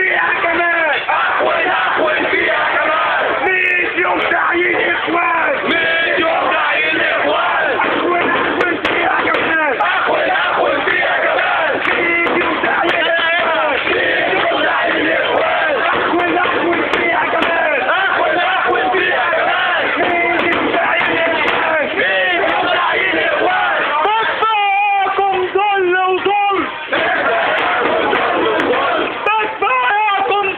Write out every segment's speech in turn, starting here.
فيها كمان، أحول فيها كمان. 100 يوم تعيين إخوان، 100 يوم تعيين إخوان. أحول فيها كمان، أحول فيها كمان. 100 يوم تعيين إخوان، 100 يوم تعيين إخوان. أحول فيها كمان، أحول فيها كمان. 100 يوم تعيين إخوان. 100 يوم تعيين إخوان. بدفعكم ذل وظلم، بدفعكم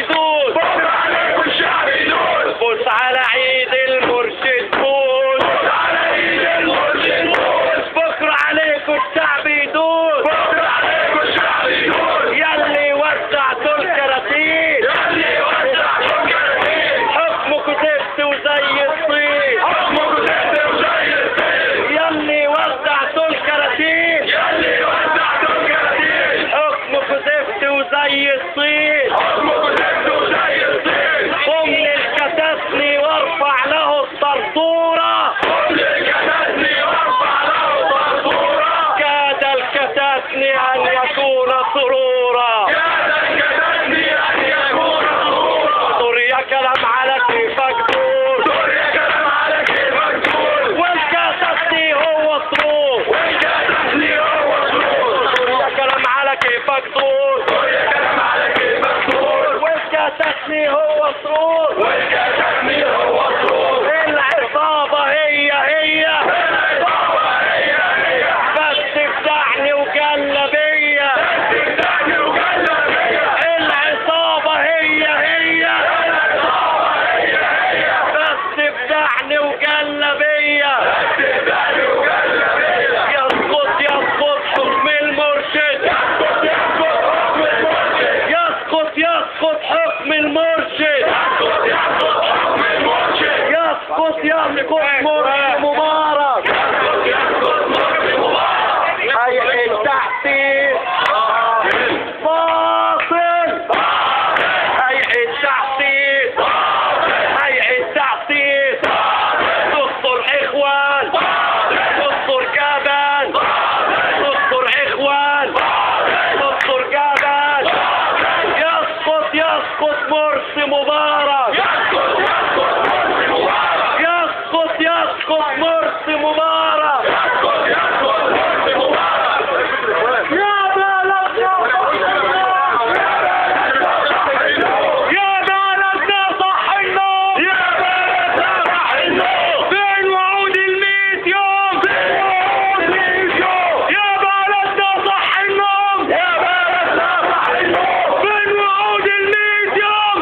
يدوس بكرة عليكم الشعب يدوس بوس على عيد المرشد بوس على ايد المرشد بوس بكرة عليكم الشعب يدوس بكرة عليكم الشعب يدوس يلي وزعتوا الكراتين يلي وزعتم كراتين حكمكم زفت وزي الطين حكمكم زفت وزي الطين يلي وزعتوا الكراتين يلي وزعتم كراتين حكمكم زفت وزي الطين حكمكم زفت وزي الطين قم للكتاتني وارفع له الطرطورة قم للكتاتني وارفع له طرطورة كاد الكتاتني أن يكون سرورا كاد الكتاتني أن يكون سرورا سوريا كلام على كيفك دور سوريا كلام على كيفك تقول والكتاتني هو سرور والكتاتني هو سرور سوريا كلام على كيفك دور سوريا كلام على كيفك تقول والكتاتني هو سرور والكتاتني هو سرور العصابة هي العصابة هي بس تفتحني وجلة بيا تفتحني وجلة بيا العصابة هي العصابة هي بس تفتحني وجلة بيا تفتحني وجلة بيا يسقط حكم المرشد يسقط حكم المرشد يسقط حكم المرشد يسقط يسقط مرسي مبارك يسقط مرسي مبارك هيئة التحسين فاصل هيئة التحسين هيئة التحسين دستور إخوان دستور جبل دستور إخوان دستور جبل يسقط مرسي مبارك يسقط مرسي مبارك يا بلدنا صح النوم فين وعود ال100 يوم يا بلدنا صح النوم فين وعود ال100 يوم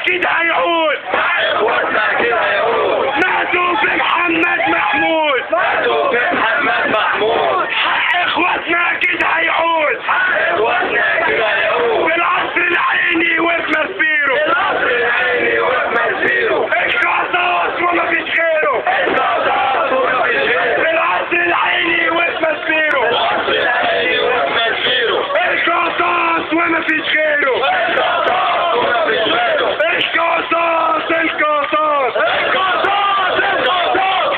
اكيد هيعود. اخواتنا كده هيعود. ماتوا في محمد محمود. ماتوا في محمد محمود. حق اخواتنا اكيد هيعود. اخواتنا كده هيعود. في العصر العيني وفي مسبيره. القصر العيني وفي مسيره. القصاص وما فيش غيره. القصاص ومفيش غيره. في العصر العيني وفي مسبيره. القصر العيني وفي مسيره. القصاص وما فيش غيره. القصاص ومفيش غيره. القصاص القصاص. القصاص القصاص.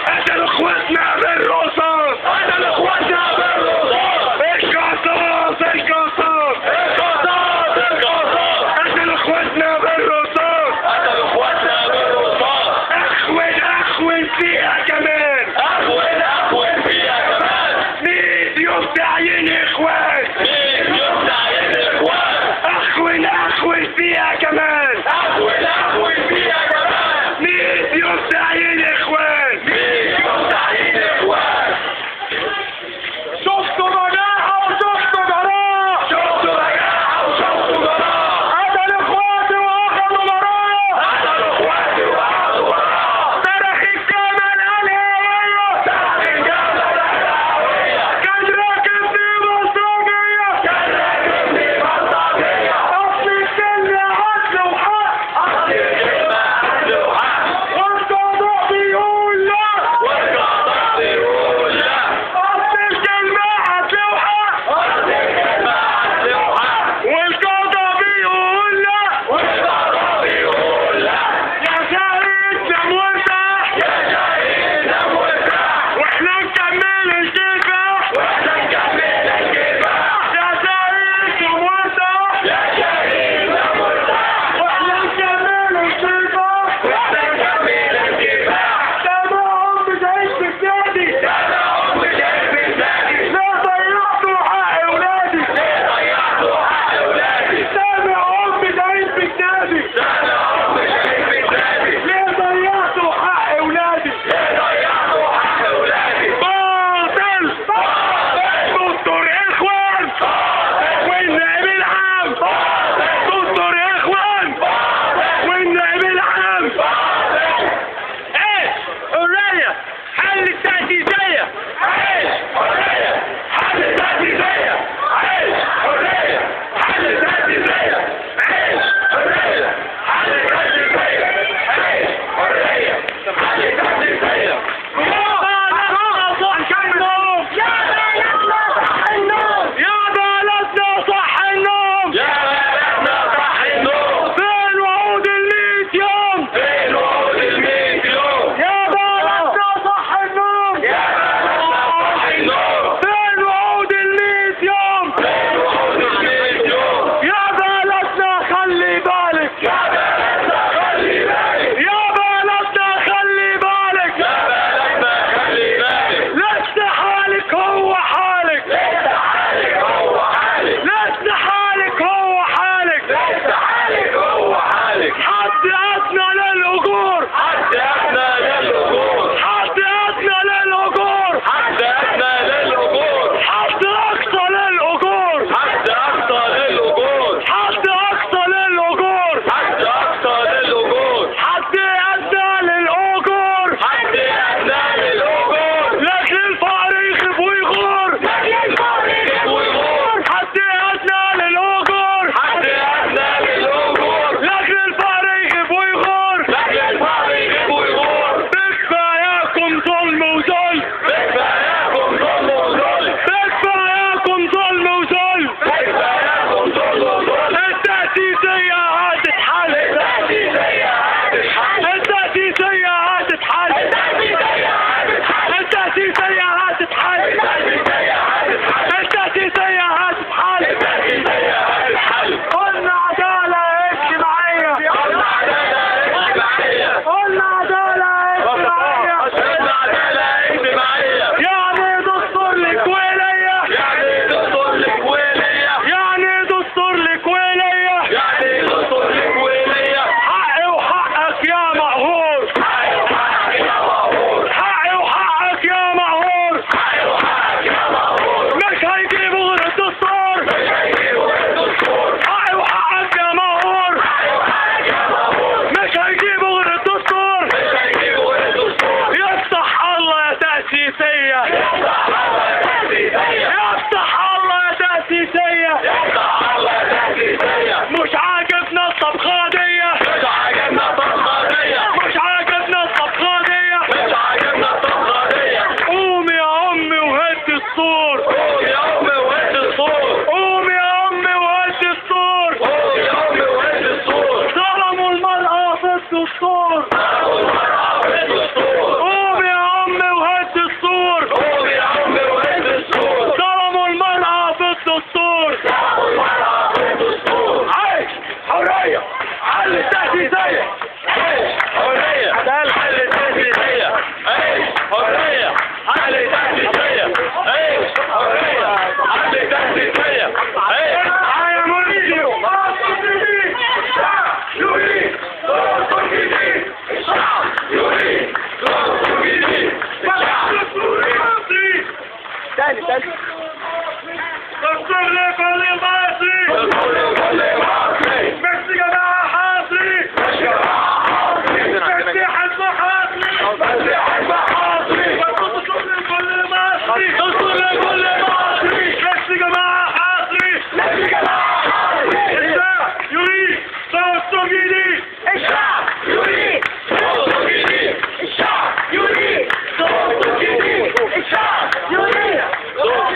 صوت جديد. الشعب يريد صوت جديد. الشعب يريد صوت جديد. الشعب يريد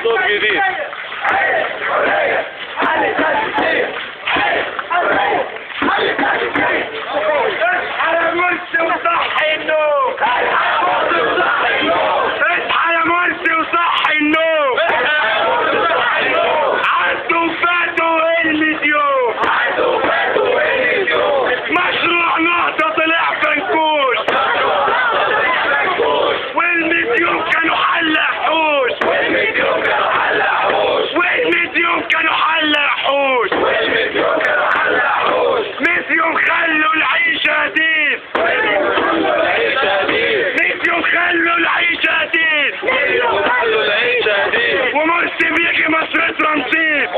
صوت جديد. حل الحرية، حل التنسيق، حل الحرية، حل التنسيق. اصحى يا مرسي وصحي النوم. اصحى يا مرسي وصحي النوم. عدوا فاتوا المليون. مشروع نهضة طلع فنكوش. والمليون كانوا حلحوش. مليون خلوا العيشة ديب. مليون خلوا العيشة ديب. ومرسي بيجي مصر ترانزيت.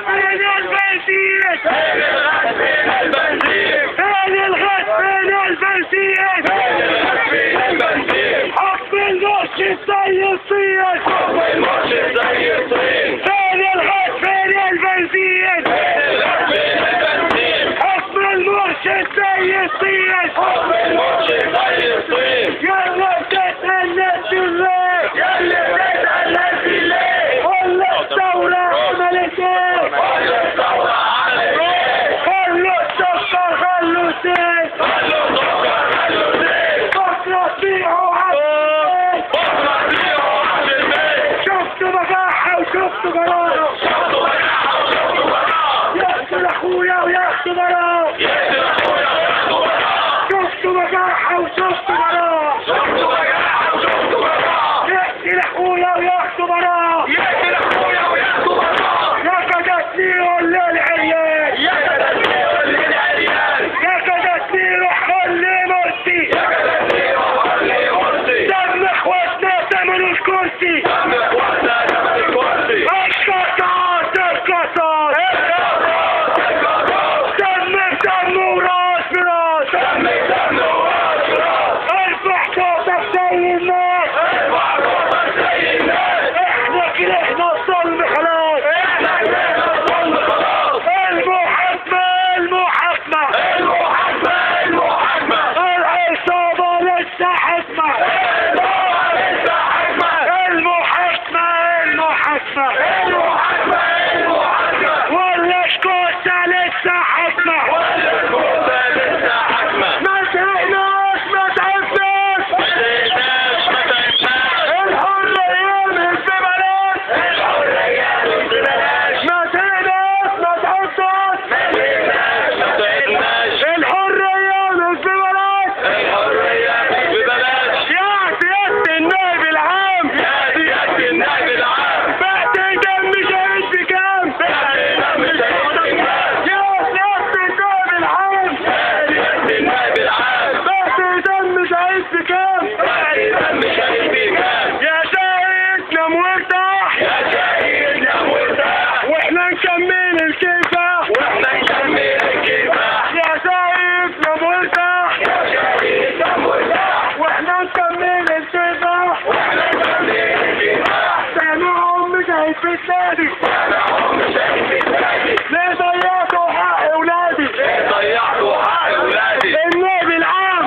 فين البنزين؟ فين الغد؟ فين البنزين؟ حب المرش زي الصين. فين الغد؟ فين البنزين؟ حب المرش زي الصين. يلا تتألف بالليل. ولا الثورة عملت ايه؟ خلوا السكر خلوا الزيت. بكرة تبيعوا عالبيت. شفتوا بجاحة وشفتوا براءة. يقتل اخويا وياخدوا براءة. شفتوا بجاحة وشفتوا براءة. يقتل اخويا وياخدوا براءة. نفقت ليهم للعريان. نفقت ليهم حل مرسي. دم اخواتنا ثمن الكرسي. القطاط القطاط. دم بدم وراس براس. ارفع صوتك زي الناس. احنا كرهنا الظلم خلاص. العصابة لسه حكمة. المحاكمة. ولا شكوسة لسه حكمة. ما زهقناش ما تعبناش. الحرية مش ببلاش. ما زهقناش ما تعبناش. الحرية مش ببلاش. يا سيادة النائب العام. بعد دم شهيد بكام؟ يا سيادة النائب العام. بعد دم شهيد بكام؟ يا شهيد نام وارتاح. واحنا نكمل الكفاح. يا شهيد نام وارتاح. واحنا نكمل الكفاح. سامعهم مشاهد في النادي. ليه ضيعتوا حق اولادي؟ النائب العام.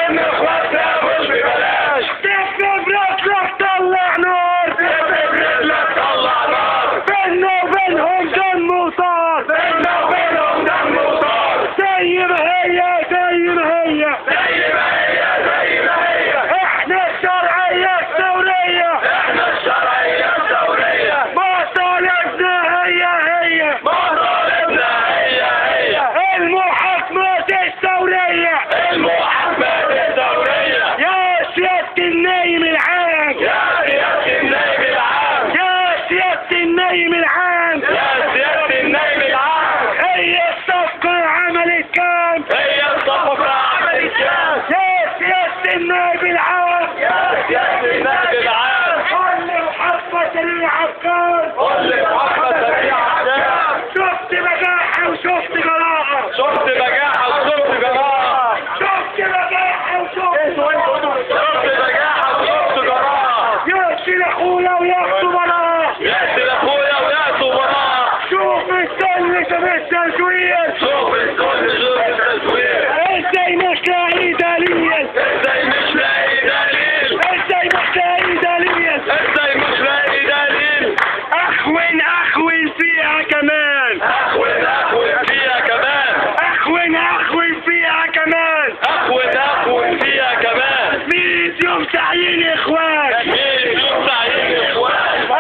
النخوة تاكل ببلاش. تكتب رجلك طلع نار، تكتب رجلك طلع نار. بيننا وبينهم دم وطار، بيننا وبينهم دم وطار. زي ما هي زي ما هي، زي ما هي زي ما هي. احنا الشرعية الثورية، احنا الشرعية الثورية. مطالبنا هي مطالبنا هي المحاكمة الثورية. المحاكمة الثورية. يا سيادة النايم العام، يا سيادة النائب العام. يا سيادة النايم العام، يا سيادة النائب العام. هي الصفقة عملت كام؟ هي الصفقة عملت كام؟ يا سيادة النائب العام، يا سيادة النائب العام. كل محاكمة سريعة بكام؟ كل محاكمة سريعة كام؟ شفت بجاحة وشفت جراءة، شفت بجاحة وشفت جراءة. شفت بجاحة وشفت شفت بجاحة وشفت جراءة. يقتل اخويا وياخدوا براءة. يقتل اخويا ويأتوا براءة. شوف السل شوف التزوير، شوف الكل شوف التزوير. ازاي مش لاقي دليل، ازاي مش لاقي دليل. ازاي مش لاقي دليل. ازاي مش لاقي دليل. اخون فيها كمان، اخون فيها كمان. اخون فيها كمان. اخون فيها كمان. 100 يوم تعيين اخوان، 100 يوم تعيين اخوان.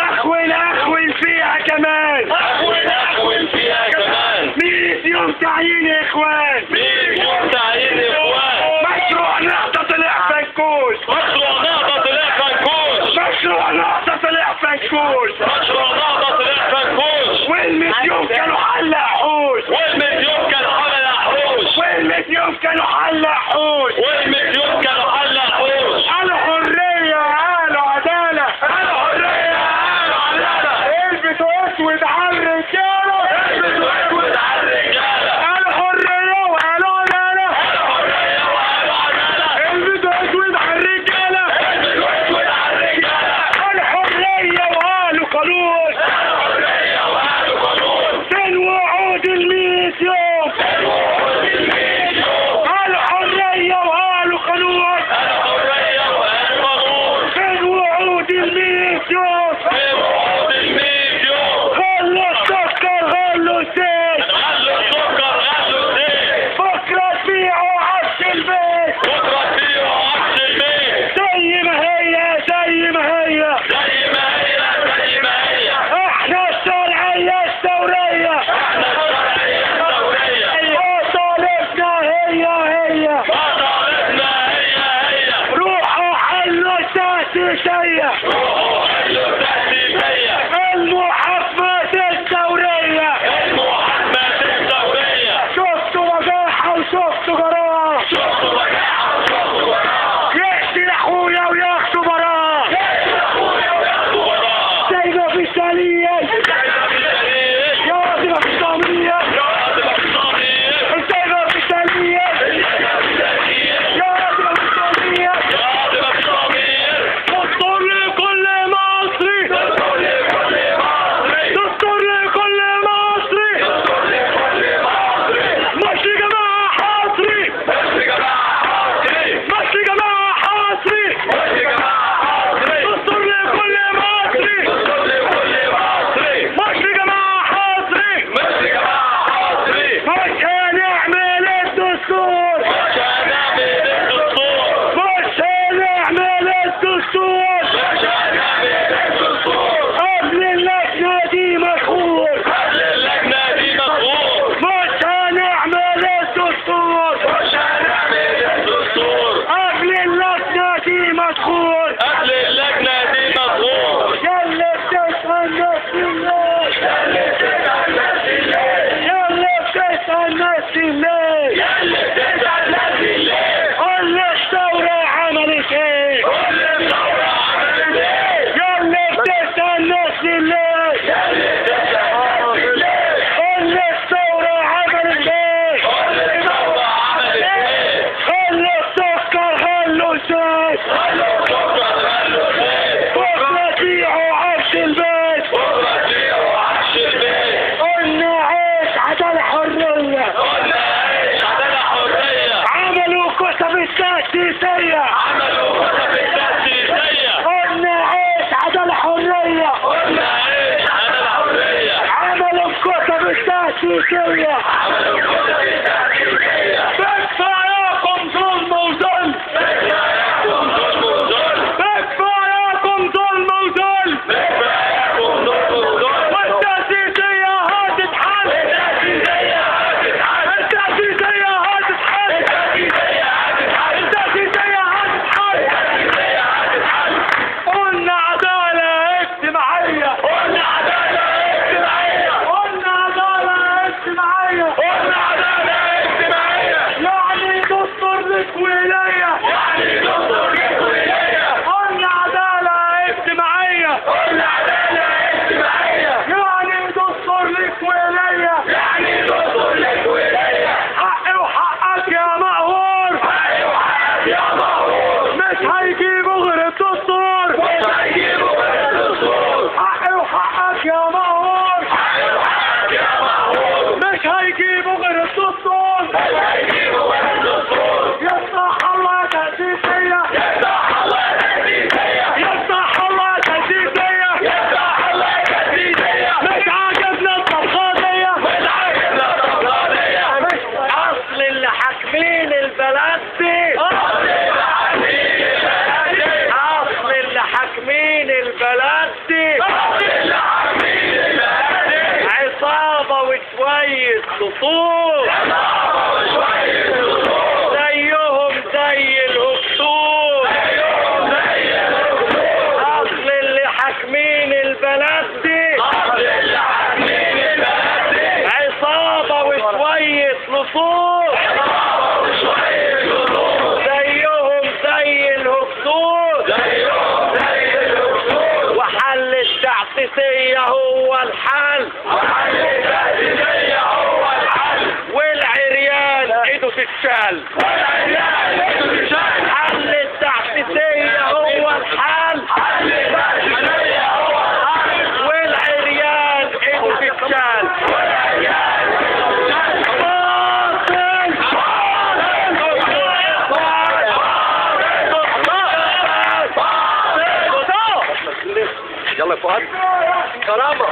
اخون فيها كمان. اخون فيها كمان. 100 يوم تعيين اخوان. 100 يوم تعيين اخوان. مشروع نهضة طلع فنكوش، مشروع نهضة طلع فنكوش. مشروع نهضة طلع فنكوش، مشروع نهضة طلع فنكوش. والمليون كانوا حلق حوش، والمليون كان حلق حوش. والمليون كانوا حلق حوش. والمليون كانوا حلق حوش. قالوا حرية، قالوا عدالة، قالوا حرية، قالوا عدالة. البسوا اسود على الرجالة، البسوا اسود على الرجالة. قالوا حرية وقالوا عدالة، قالوا حرية وقالوا عدالة. البسوا اسود على الرجالة، البسوا اسود على الرجالة. قالوا حرية وقالوا قانون. قالوا حرية وقالوا قانون. فين وعود ال100 يوم، التأسيسية عملوا خطب التأسيسية قلنا عيش عدالة حرية قلنا عيش على الحرية عملوا الكتب التأسيسية عملوا خطب التأسيسية بكفاياكم ظلم وذل بكفاياكم ظلم وذل بكفاياكم ظلم وذل بكفاياكم ظلم وذل والتأسيسية هتتحل التأسيسية هتتحل التأسيسية هتتحل التأسيسية هتتحل التأسيسية هتتحل التأسيسية هتتحل قلنا عدالة اجتماعية قلنا عدالة اجتماعية قلنا عدالة اجتماعية قلنا عدالة اجتماعية يعني دستور لك ولاية يعني دستور لك ولاية قلنا عدالة اجتماعية قلنا عدالة اجتماعية يعني دستور لك ولاية يعني دستور لك ولاية حقي وحقك يا مقهور حقي وحقك يا مغرور مش هيجيبوا غير الدستور مش هيجيبوا غير الدستور حقي وحقك يا مقهور حقي وحقك يا مغرور مش هيجيبوا غير الدستور مش هيجيبوا غير الدستور يصلح الله يا تأسيسية يفتح الله التأسيسية يصلح الله يا تأسيسية يفتح الله التأسيسية مش عاجبنا الطبخانية مش عاجبنا الطبقانية أصل اللي حاكمين البلد دي أصل الحكيم البلدي أصل اللي حاكمين البلد دي أصل الحكيم البلدي عصابة وشوية سطور عصابة وشوية دستور زيهم زي الهكسور زيهم زي الدستور أصل اللي حاكمين البلد دي أصل الحكيم البلدي عصابة وشوية لصور عصابة وشوية دستور زيهم زي الهكسور زيهم زي الدستور وحل التعسيسية هو الحل وحل التأسيسية هو الحل والعريان ايده تتشال والعيال تتشال حل التعسيسية هو الحل حل التأسيسية هو الحل والعريان ايده تتشال والعيال تتشال يلا يا فؤاد كرامة